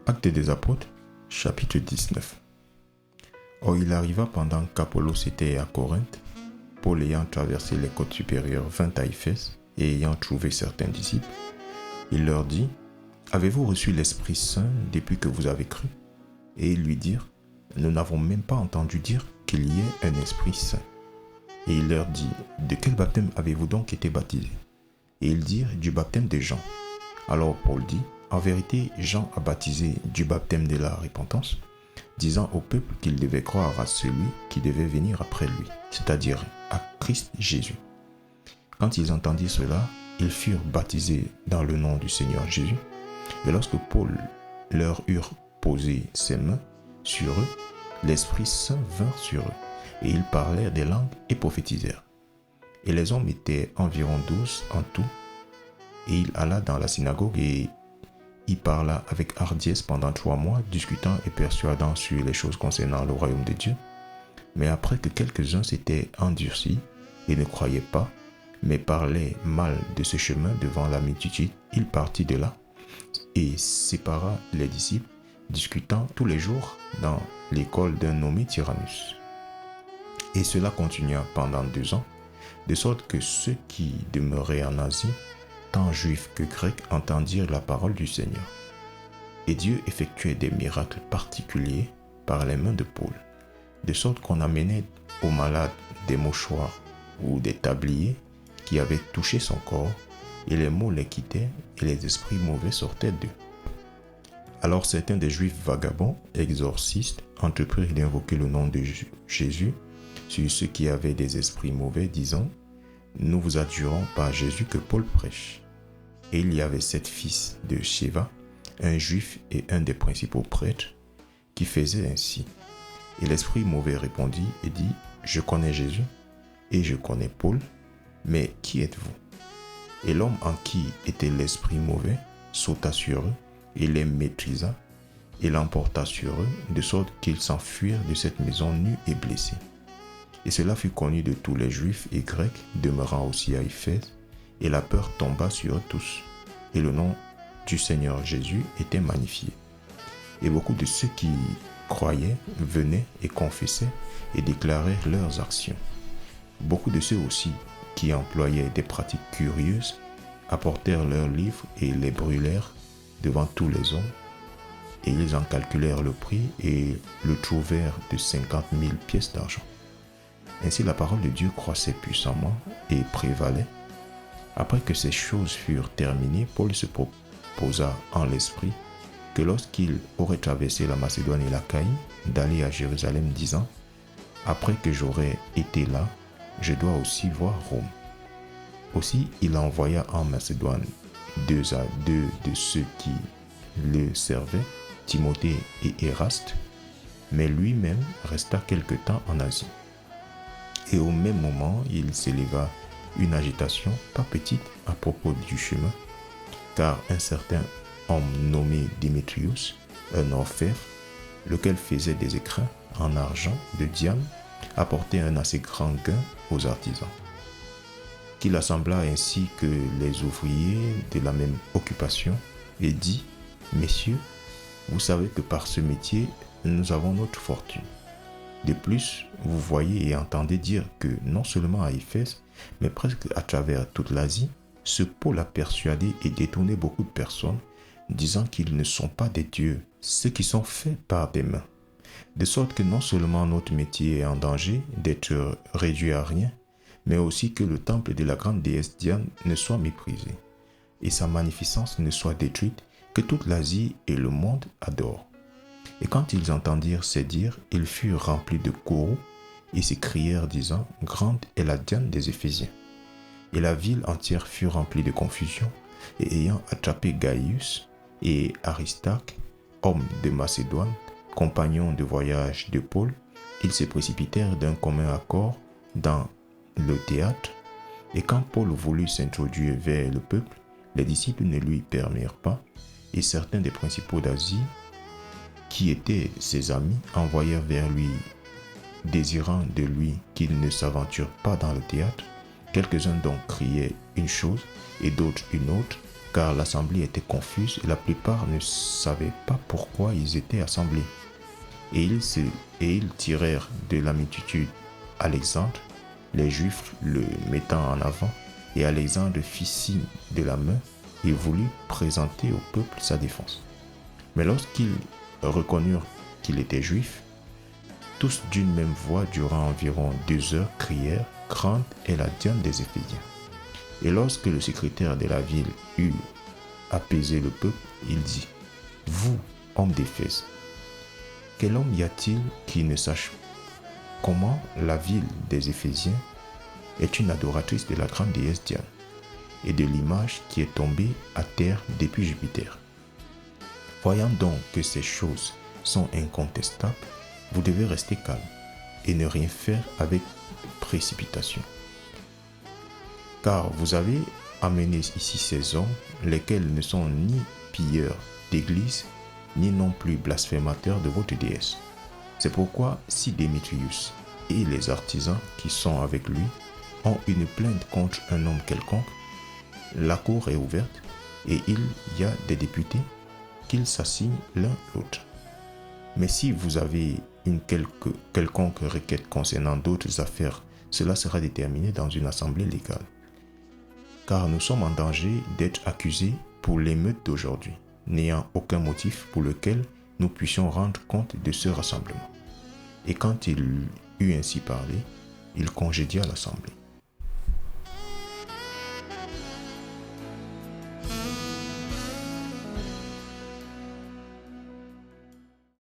Actes des Apôtres, chapitre 19. Or il arriva pendant qu'Apollos était à Corinthe, Paul ayant traversé les côtes supérieures vint à Éphèse et ayant trouvé certains disciples, il leur dit « Avez-vous reçu l'Esprit Saint depuis que vous avez cru ?» Et ils lui dirent « Nous n'avons même pas entendu dire qu'il y ait un Esprit Saint. » Et il leur dit « De quel baptême avez-vous donc été baptisés ?» Et ils dirent « Du baptême de Jean. » Alors Paul dit « En vérité, Jean a baptisé du baptême de la repentance, disant au peuple qu'il devait croire à celui qui devait venir après lui, c'est-à-dire à Christ Jésus. » Quand ils entendirent cela, ils furent baptisés dans le nom du Seigneur Jésus. Et lorsque Paul leur eut posé ses mains sur eux, l'Esprit Saint vint sur eux, et ils parlèrent des langues et prophétisèrent. Et les hommes étaient environ 12 en tout, et il alla dans la synagogue et y parla avec hardiesse pendant 3 mois, discutant et persuadant sur les choses concernant le royaume de Dieu. Mais après que quelques-uns s'étaient endurcis et ne croyaient pas, mais parlaient mal de ce chemin devant la multitude, il partit de là et sépara les disciples, discutant tous les jours dans l'école d'un nommé Tyrannus. Et cela continua pendant 2 ans, de sorte que ceux qui demeuraient en Asie, tant juifs que grecs, entendirent la parole du Seigneur. Et Dieu effectuait des miracles particuliers par les mains de Paul, de sorte qu'on amenait aux malades des mouchoirs ou des tabliers qui avaient touché son corps, et les maux les quittaient, et les esprits mauvais sortaient d'eux. Alors certains des Juifs vagabonds, exorcistes, entreprirent d'invoquer le nom de Jésus sur ceux qui avaient des esprits mauvais, disant « Nous vous adjurons par Jésus que Paul prêche. » Et il y avait 7 fils de Schéva, un juif et un des principaux prêtres, qui faisaient ainsi. Et l'esprit mauvais répondit et dit « Je connais Jésus, et je connais Paul, mais qui êtes-vous » Et l'homme en qui était l'esprit mauvais sauta sur eux, et les maîtrisa, et l'emporta sur eux, de sorte qu'ils s'enfuirent de cette maison nus et blessés. Et cela fut connu de tous les Juifs et Grecs, demeurant aussi à Éphèse, et la peur tomba sur eux tous, et le nom du Seigneur Jésus était magnifié. Et beaucoup de ceux qui croyaient venaient et confessaient et déclarèrent leurs actions. Beaucoup de ceux aussi qui employaient des pratiques curieuses apportèrent leurs livres et les brûlèrent devant tous les hommes, et ils en calculèrent le prix et le trouvèrent de 50 000 pièces d'argent. Ainsi la parole de Dieu croissait puissamment et prévalait. Après que ces choses furent terminées, Paul se proposa en l'esprit que lorsqu'il aurait traversé la Macédoine et l'Achaïe, d'aller à Jérusalem, disant « Après que j'aurai été là, je dois aussi voir Rome. » Aussi il envoya en Macédoine 2 à 2 de ceux qui le servaient, Timothée et Éraste, mais lui-même resta quelque temps en Asie. Et au même moment, il s'éleva une agitation pas petite à propos du chemin, car un certain homme nommé Démétrius, un orfèvre, lequel faisait des écrins en argent de Diane, apportait un assez grand gain aux artisans, qu'il assembla ainsi que les ouvriers de la même occupation et dit « Messieurs, vous savez que par ce métier, nous avons notre fortune. De plus, vous voyez et entendez dire que non seulement à Éphèse, mais presque à travers toute l'Asie, ce Paul a persuadé et détourné beaucoup de personnes, disant qu'ils ne sont pas des dieux, ceux qui sont faits par des mains. De sorte que non seulement notre métier est en danger d'être réduit à rien, mais aussi que le temple de la grande déesse Diane ne soit méprisé, et sa magnificence ne soit détruite, que toute l'Asie et le monde adorent. » Et quand ils entendirent ces dires, ils furent remplis de courroux et s'écrièrent disant « Grande est la Diane des Éphésiens. » Et la ville entière fut remplie de confusion, et ayant attrapé Gaius et Aristarque, hommes de Macédoine, compagnons de voyage de Paul, ils se précipitèrent d'un commun accord dans le théâtre, et quand Paul voulut s'introduire vers le peuple, les disciples ne lui permirent pas, et certains des principaux d'Asie, qui étaient ses amis, envoyèrent vers lui, désirant de lui qu'il ne s'aventure pas dans le théâtre. Quelques-uns donc criaient une chose et d'autres une autre, car l'assemblée était confuse et la plupart ne savaient pas pourquoi ils étaient assemblés. Et ils tirèrent de la multitude Alexandre, les Juifs le mettant en avant, et Alexandre fit signe de la main et voulut présenter au peuple sa défense. Mais lorsqu'ils reconnurent qu'il était juif, tous d'une même voix durant environ 2 heures crièrent « Grande est la Diane des Éphésiens ». Et lorsque le secrétaire de la ville eut apaisé le peuple, il dit « Vous, hommes d'Éphèse, quel homme y a-t-il qui ne sache comment la ville des Éphésiens est une adoratrice de la grande déesse Diane et de l'image qui est tombée à terre depuis Jupiter? Voyant donc que ces choses sont incontestables, vous devez rester calme et ne rien faire avec précipitation. Car vous avez amené ici ces hommes, lesquels ne sont ni pilleurs d'église, ni non plus blasphémateurs de votre déesse. C'est pourquoi si Démétrius et les artisans qui sont avec lui ont une plainte contre un homme quelconque, la cour est ouverte et il y a des députés qu'ils s'assignent l'un l'autre. Mais si vous avez une quelconque requête concernant d'autres affaires, cela sera déterminé dans une assemblée légale. Car nous sommes en danger d'être accusés pour l'émeute d'aujourd'hui, n'ayant aucun motif pour lequel nous puissions rendre compte de ce rassemblement. Et quand il eut ainsi parlé, il congédia l'assemblée.